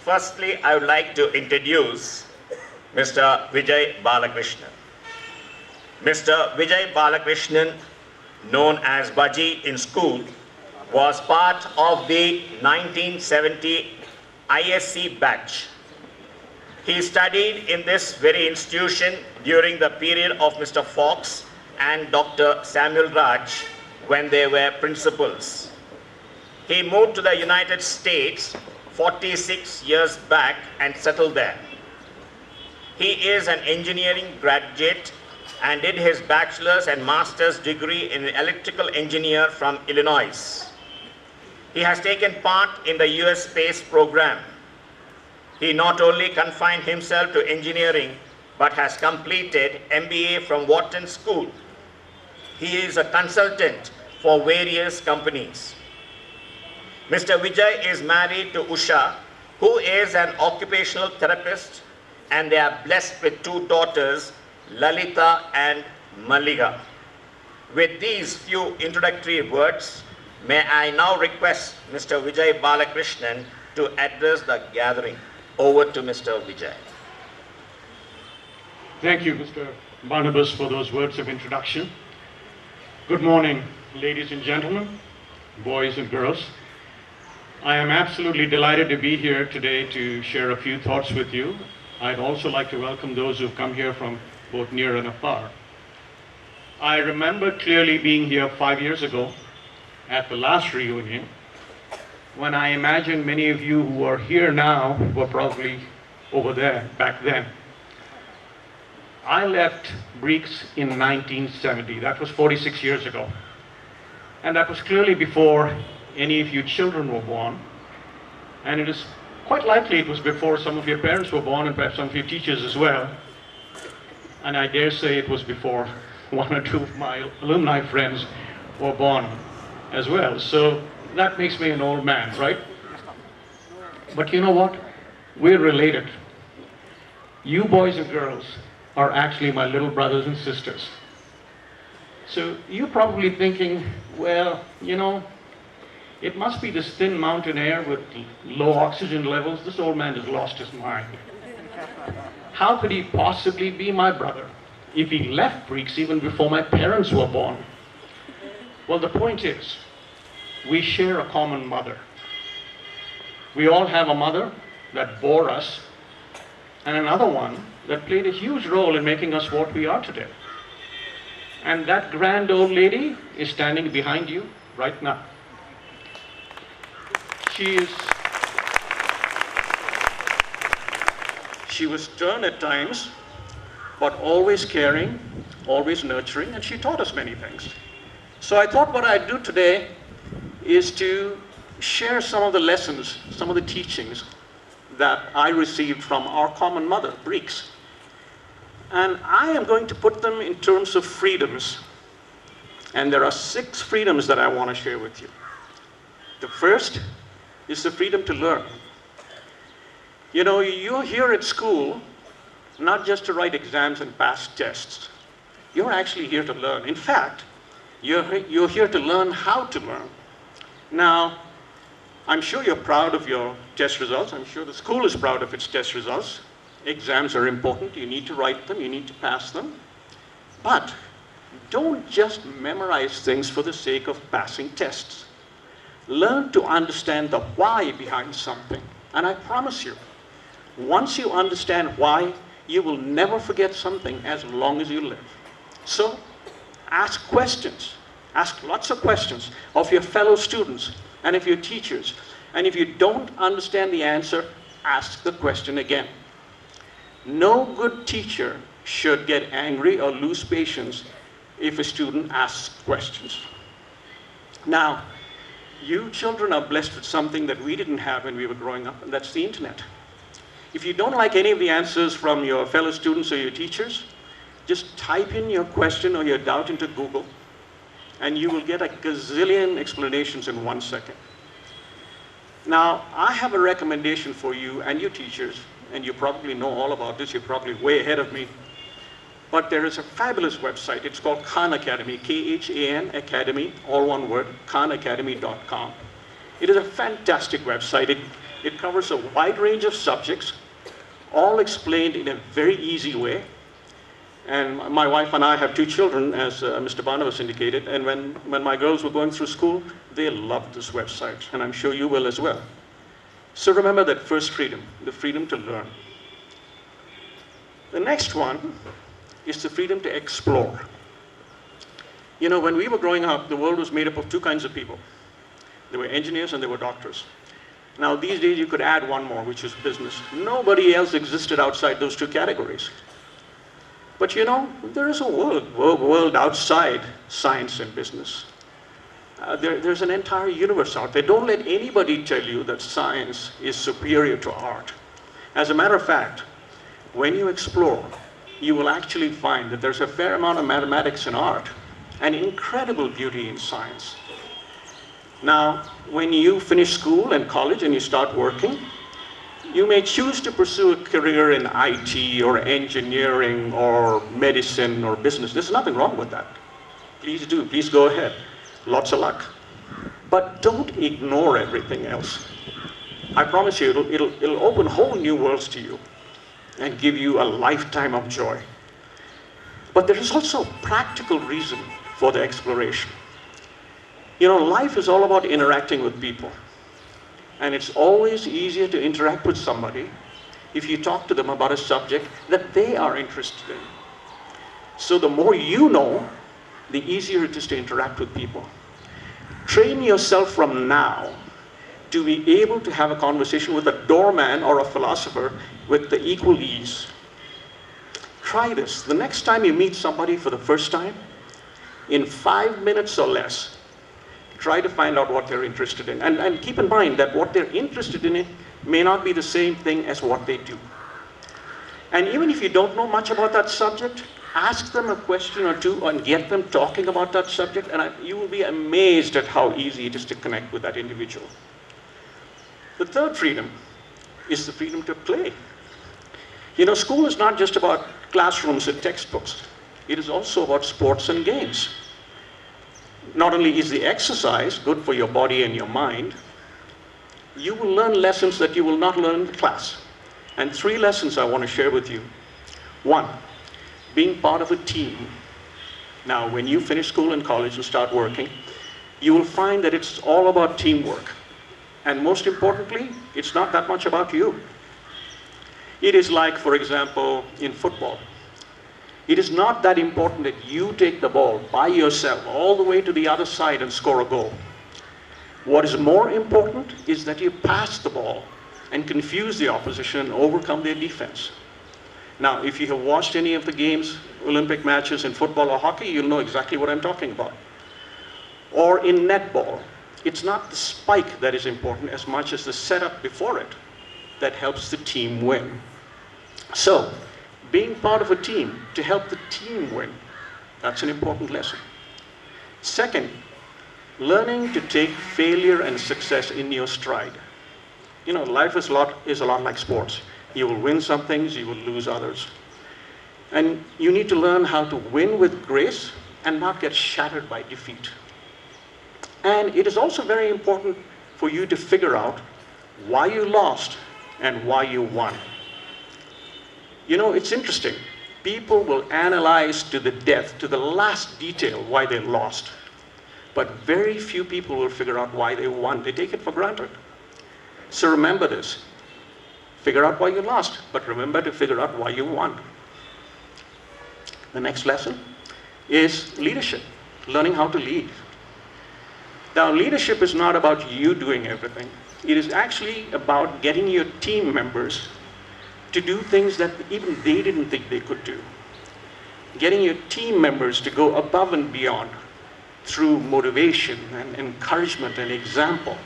Firstly, I would like to introduce Mr. Vijay Balkrishnan. Mr. Vijay Balkrishnan, known as Baji in school, was part of the 1970 ISC batch. He studied in this very institution during the period of Mr. Fox and Dr. Samuel Raj when they were principals. He moved to the United States 46 years back and settled there. He is an engineering graduate and did his bachelor's and master's degree in electrical engineer from Illinois. He has taken part in the US space program. He not only confined himself to engineering, but has completed MBA from Wharton School. He is a consultant for various companies. Mr. Vijay is married to Usha, who is an occupational therapist, and they are blessed with two daughters, Lalita and Maliga. With these few introductory words, may I now request Mr. Vijay Balkrishnan to address the gathering. Over to Mr. Vijay. Thank you, Mr. Barnabas, for those words of introduction. Good morning, ladies and gentlemen, boys and girls. I am absolutely delighted to be here today to share a few thoughts with you. I'd also like to welcome those who've come here from both near and afar. I remember clearly being here 5 years ago at the last reunion, when I imagine many of you who are here now were probably over there back then. I left Breeks in 1970. That was 46 years ago. And that was clearly before any of you children were born. And it is quite likely it was before some of your parents were born and perhaps some of your teachers as well. And I dare say it was before one or two of my alumni friends were born as well. So that makes me an old man, right? But you know what? We're related. You boys and girls are actually my little brothers and sisters. So you're probably thinking, well, you know, it must be this thin mountain air with low oxygen levels. This old man has lost his mind. How could he possibly be my brother if he left Breeks even before my parents were born? Well, the point is, we share a common mother. We all have a mother that bore us, and another one that played a huge role in making us what we are today. And that grand old lady is standing behind you right now. She was stern at times, but always caring, always nurturing, and she taught us many things. So I thought what I'd do today is to share some of the lessons, some of the teachings that I received from our common mother, Breeks. And I am going to put them in terms of freedoms. And there are 6 freedoms that I want to share with you. The first is the freedom to learn. You know, you're here at school not just to write exams and pass tests. You're actually here to learn. In fact, you're here to learn how to learn. Now, I'm sure you're proud of your test results. I'm sure the school is proud of its test results. Exams are important. You need to write them. You need to pass them. But don't just memorize things for the sake of passing tests. Learn to understand the why behind something. And I promise you, once you understand why, you will never forget something as long as you live. So, ask questions. Ask lots of questions of your fellow students and of your teachers. And if you don't understand the answer, ask the question again. No good teacher should get angry or lose patience if a student asks questions. Now, you children are blessed with something that we didn't have when we were growing up, and that's the internet. If you don't like any of the answers from your fellow students or your teachers, just type in your question or your doubt into Google, and you will get a gazillion explanations in 1 second. Now, I have a recommendation for you and your teachers, and you probably know all about this, you're probably way ahead of me. But there is a fabulous website. It's called Khan Academy, K-H-A-N Academy, all one word, khanacademy.com. It is a fantastic website. It covers a wide range of subjects, all explained in a very easy way. And my wife and I have 2 children, as Mr. Barnabas indicated, and when my girls were going through school, they loved this website, and I'm sure you will as well. So remember that first freedom, the freedom to learn. The next one is the freedom to explore. You know, when we were growing up, the world was made up of 2 kinds of people. There were engineers and there were doctors. Now, these days you could add one more, which is business. Nobody else existed outside those 2 categories. But you know, there is a world outside science and business. There's an entire universe out there. Don't let anybody tell you that science is superior to art. As a matter of fact, when you explore, you will actually find that there's a fair amount of mathematics in art and incredible beauty in science. Now, when you finish school and college and you start working, you may choose to pursue a career in IT or engineering or medicine or business. There's nothing wrong with that. Please do, please go ahead. Lots of luck. But don't ignore everything else. I promise you, it'll open whole new worlds to you and give you a lifetime of joy. But there is also a practical reason for the exploration. You know, life is all about interacting with people. And it's always easier to interact with somebody if you talk to them about a subject that they are interested in. So the more you know, the easier it is to interact with people. Train yourself from now to be able to have a conversation with a doorman or a philosopher with the equal ease. Try this. The next time you meet somebody for the first time, in 5 minutes or less, try to find out what they're interested in. And keep in mind that what they're interested in may not be the same thing as what they do. And even if you don't know much about that subject, ask them a question or 2 and get them talking about that subject, and you will be amazed at how easy it is to connect with that individual. The third freedom is the freedom to play. You know, school is not just about classrooms and textbooks. It is also about sports and games. Not only is the exercise good for your body and your mind, you will learn lessons that you will not learn in the class. And 3 lessons I want to share with you. 1, being part of a team. Now, when you finish school and college and start working, you will find that it's all about teamwork. And most importantly, it's not that much about you. It is like, for example, in football. It is not that important that you take the ball by yourself all the way to the other side and score a goal. What is more important is that you pass the ball and confuse the opposition and overcome their defense. Now, if you have watched any of the games, Olympic matches in football or hockey, you'll know exactly what I'm talking about. Or in netball, it's not the spike that is important as much as the setup before it that helps the team win. So, being part of a team to help the team win, that's an important lesson. Second, learning to take failure and success in your stride. You know, life is a lot like sports. You will win some things, you will lose others. And you need to learn how to win with grace and not get shattered by defeat. And it is also very important for you to figure out why you lost and why you won. You know, it's interesting. People will analyze to the death, to the last detail, why they lost. But very few people will figure out why they won. They take it for granted. So remember this. Figure out why you lost, but remember to figure out why you won. The next lesson is leadership, learning how to lead. Now, leadership is not about you doing everything. It is actually about getting your team members to do things that even they didn't think they could do. Getting your team members to go above and beyond through motivation and encouragement and example,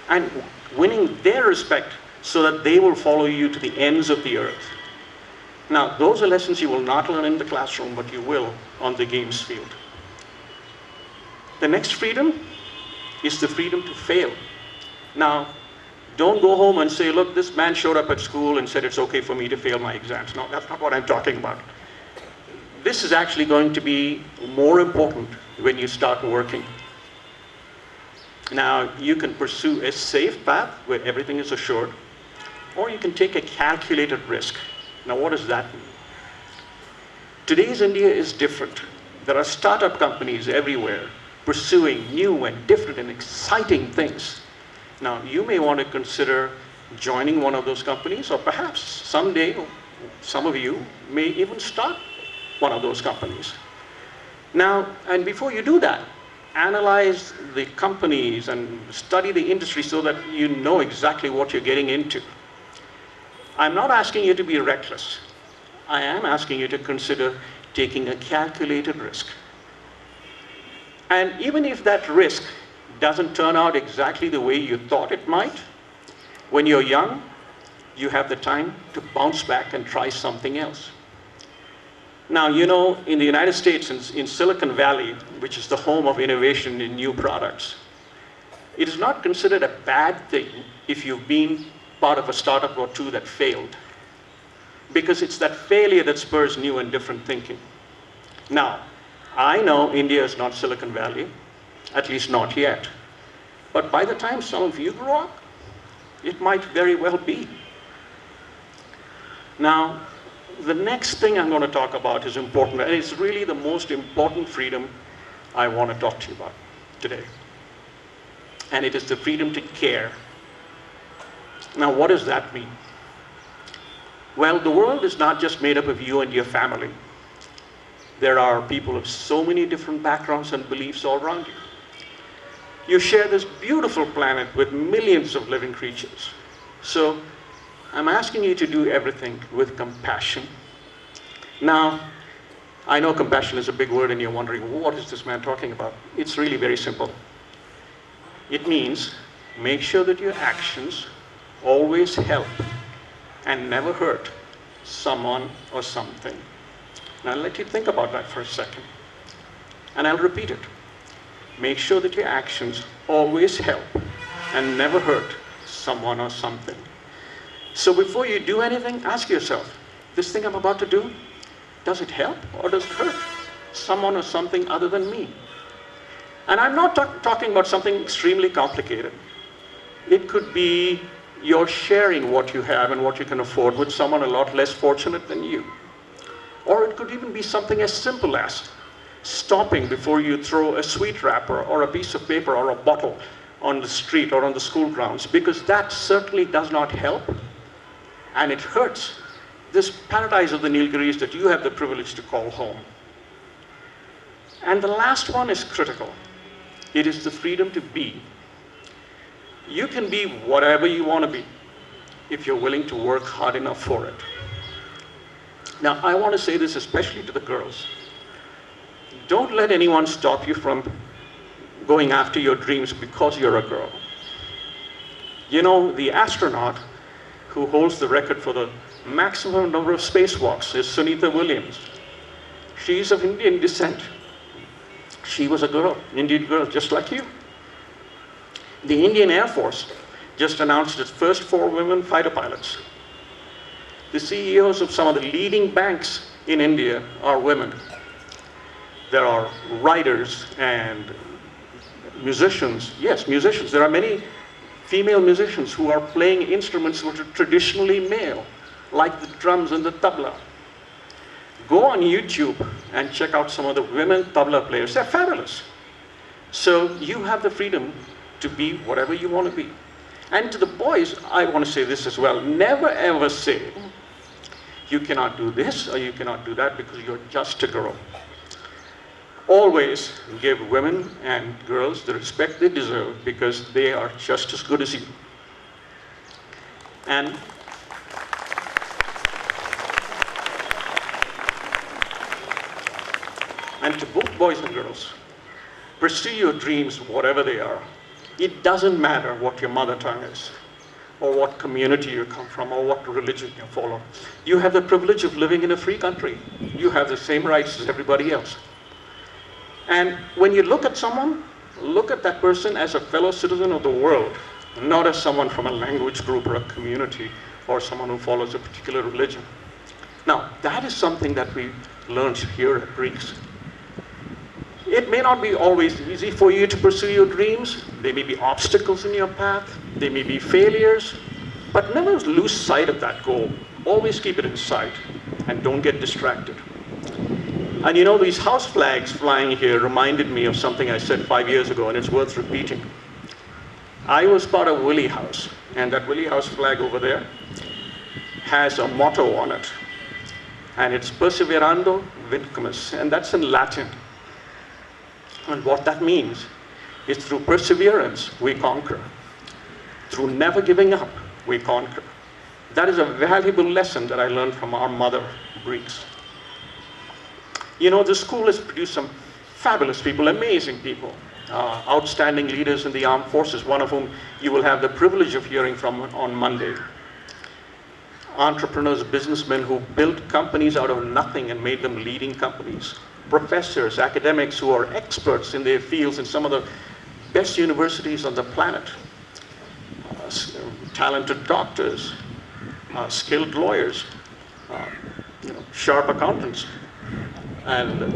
and winning their respect so that they will follow you to the ends of the earth. Now, those are lessons you will not learn in the classroom, but you will on the games field. The next freedom is the freedom to fail. Now, don't go home and say, look, this man showed up at school and said it's okay for me to fail my exams. No, that's not what I'm talking about. This is actually going to be more important when you start working. Now, you can pursue a safe path where everything is assured, or you can take a calculated risk. Now, what does that mean? Today's India is different. There are startup companies everywhere pursuing new and different and exciting things. Now, you may want to consider joining one of those companies, or perhaps someday some of you may even start one of those companies. Now, and before you do that, analyze the companies and study the industry so that you know exactly what you're getting into. I'm not asking you to be reckless. I am asking you to consider taking a calculated risk. And even if that risk doesn't turn out exactly the way you thought it might, when you're young, you have the time to bounce back and try something else. Now, you know, in the United States, in Silicon Valley, which is the home of innovation in new products, it is not considered a bad thing if you've been part of a startup or two that failed, because it's that failure that spurs new and different thinking. Now, I know India is not Silicon Valley, at least not yet. But by the time some of you grow up, it might very well be. Now, the next thing I'm going to talk about is important, and it's really the most important freedom I want to talk to you about today. And it is the freedom to care. Now, what does that mean? Well, the world is not just made up of you and your family. There are people of so many different backgrounds and beliefs all around you. You share this beautiful planet with millions of living creatures. So I'm asking you to do everything with compassion. Now, I know compassion is a big word and you're wondering, what is this man talking about? It's really very simple. It means make sure that your actions always help and never hurt someone or something. Now, I'll let you think about that for a second. And I'll repeat it. Make sure that your actions always help and never hurt someone or something. So before you do anything, ask yourself, this thing I'm about to do, does it help or does it hurt someone or something other than me? And I'm not talking about something extremely complicated. It could be you're sharing what you have and what you can afford with someone a lot less fortunate than you. Or it could even be something as simple as stopping before you throw a sweet wrapper or a piece of paper or a bottle on the street or on the school grounds, because that certainly does not help and it hurts this paradise of the Nilgiris that you have the privilege to call home. And the last one is critical. It is the freedom to be. You can be whatever you want to be if you're willing to work hard enough for it. Now, I want to say this especially to the girls. Don't let anyone stop you from going after your dreams because you're a girl. You know, the astronaut who holds the record for the maximum number of spacewalks is Sunita Williams. She's of Indian descent. She was a girl, Indian girl, just like you. The Indian Air Force just announced its first 4 women fighter pilots. The CEOs of some of the leading banks in India are women. There are writers and musicians. Yes, musicians. There are many female musicians who are playing instruments which are traditionally male, like the drums and the tabla. Go on YouTube and check out some of the women tabla players. They're fabulous. So you have the freedom to be whatever you want to be. And to the boys, I want to say this as well. Never ever say, you cannot do this or you cannot do that because you're just a girl. Always give women and girls the respect they deserve because they are just as good as you. And to both boys and girls, pursue your dreams, whatever they are. It doesn't matter what your mother tongue is, or what community you come from, or what religion you follow. You have the privilege of living in a free country. You have the same rights as everybody else. And when you look at someone, look at that person as a fellow citizen of the world, not as someone from a language group or a community, or someone who follows a particular religion. Now, that is something that we learned here at Breeks. It may not be always easy for you to pursue your dreams. There may be obstacles in your path. There may be failures. But never lose sight of that goal. Always keep it in sight and don't get distracted. And you know, these house flags flying here reminded me of something I said 5 years ago, and it's worth repeating. I was part of Willie House, and that Willie House flag over there has a motto on it, and it's Perseverando Vindicamus, and that's in Latin. And what that means is through perseverance we conquer. Through never giving up, we conquer. That is a valuable lesson that I learned from our mother, Breeks. You know, the school has produced some fabulous people, amazing people, outstanding leaders in the armed forces, one of whom you will have the privilege of hearing from on Monday. Entrepreneurs, businessmen who built companies out of nothing and made them leading companies. Professors, academics who are experts in their fields in some of the best universities on the planet. Talented doctors, skilled lawyers, sharp accountants, and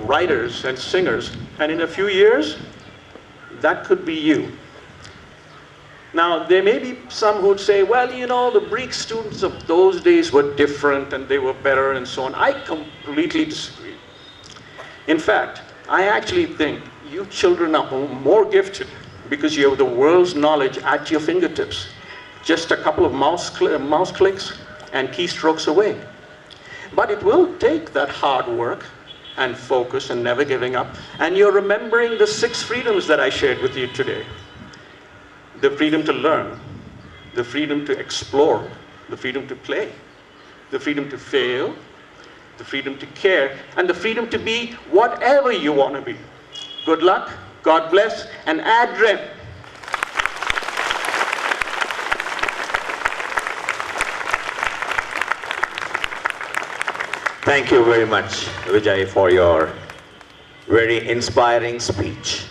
writers and singers. And in a few years, that could be you. Now, there may be some who would say, well, you know, the Breeks students of those days were different and they were better and so on. I completely disagree. In fact, I actually think you children are more gifted because you have the world's knowledge at your fingertips. Just a couple of mouse clicks and keystrokes away. But it will take that hard work and focus and never giving up. And you're remembering the 6 freedoms that I shared with you today. The freedom to learn, the freedom to explore, the freedom to play, the freedom to fail, the freedom to care, and the freedom to be whatever you want to be. Good luck, God bless, and Adrem. Thank you very much, Vijay, for your very inspiring speech.